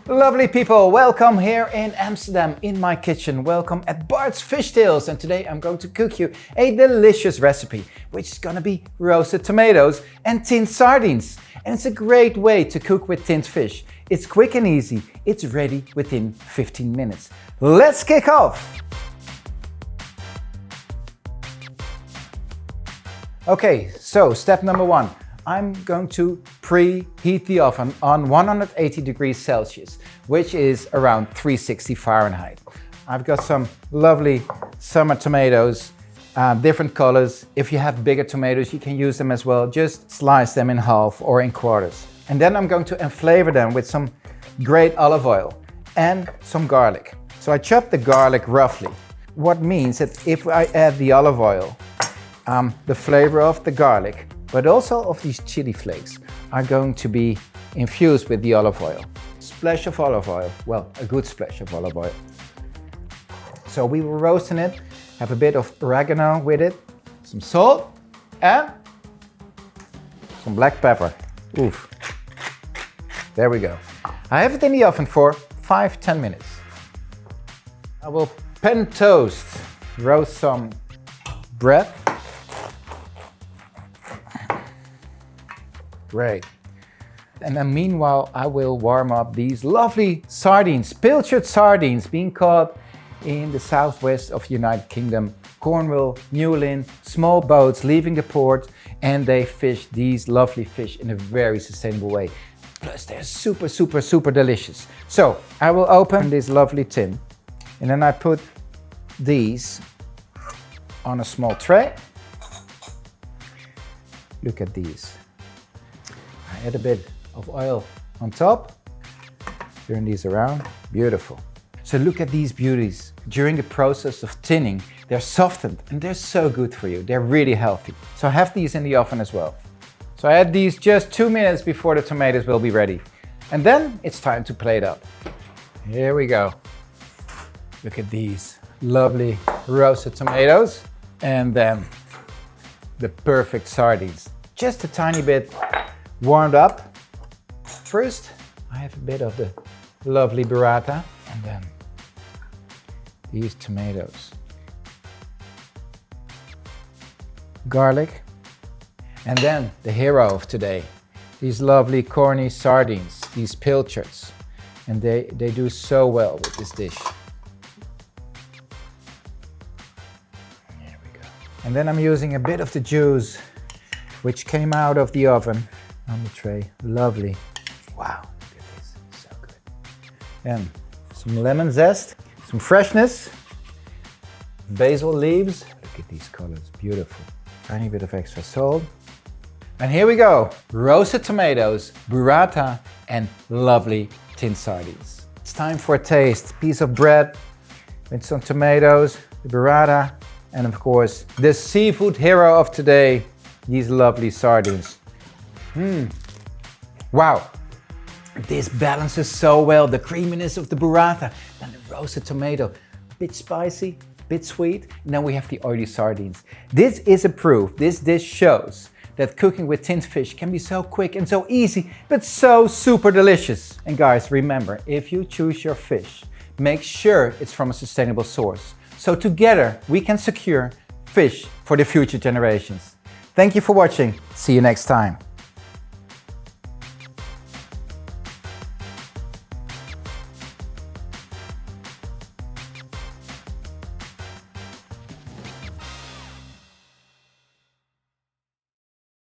Lovely people, welcome here in Amsterdam in my kitchen. Welcome at Bart's Fish Tales, and today I'm going to cook you a delicious recipe which is gonna be roasted tomatoes and tinned sardines. And it's a great way to cook with tinned fish. It's quick and easy, it's ready within 15 minutes. Let's kick off! Okay, so step number one. I'm going to preheat the oven on 180 degrees Celsius, which is around 360 Fahrenheit. I've got some lovely summer tomatoes, different colors. If you have bigger tomatoes, you can use them as well. Just slice them in half or in quarters. And then I'm going to flavor them with some great olive oil and some garlic. So I chop the garlic roughly. What means that if I add the olive oil, the flavor of the garlic, but also of these chili flakes, are going to be infused with the olive oil. Splash of olive oil, well, a good splash of olive oil. So we will roast in it, have a bit of oregano with it, some salt, and some black pepper. Oof. There we go. I have it in the oven for 5-10 minutes. I will pan toast, roast some bread. Great. And then meanwhile, I will warm up these lovely sardines, Pilchard sardines, being caught in the southwest of the United Kingdom, Cornwall, Newlyn, small boats leaving the port, and they fish these lovely fish in a very sustainable way. Plus they're super delicious. So I will open this lovely tin, and then I put these on a small tray. Look at these. I add a bit of oil on top, turn these around, beautiful. So look at these beauties. During the process of tinning, they're softened and they're so good for you. They're really healthy. So I have these in the oven as well. So I add these just 2 minutes before the tomatoes will be ready. And then it's time to plate up. Here we go. Look at these lovely roasted tomatoes. And then the perfect sardines. Just a tiny bit warmed up. First, I have a bit of the lovely burrata, and then these tomatoes, garlic, and then the hero of today, these lovely Cornish sardines, these Pilchards, and they do so well with this dish. There we go. And then I'm using a bit of the juice which came out of the oven on the tray. Lovely. Wow, look at this, so good. And some lemon zest, some freshness, basil leaves. Look at these colors, beautiful. Tiny bit of extra salt. And here we go, roasted tomatoes, burrata, and lovely tinned sardines. It's time for a taste. Piece of bread with some tomatoes, the burrata, and of course, the seafood hero of today, these lovely sardines. Wow, this balances so well the creaminess of the burrata and the roasted tomato. A bit spicy, a bit sweet, and then we have the oily sardines. This is a proof, this dish shows that cooking with tinned fish can be so quick and so easy, but so super delicious. And guys, remember, if you choose your fish, make sure it's from a sustainable source. So together we can secure fish for the future generations. Thank you for watching. See you next time.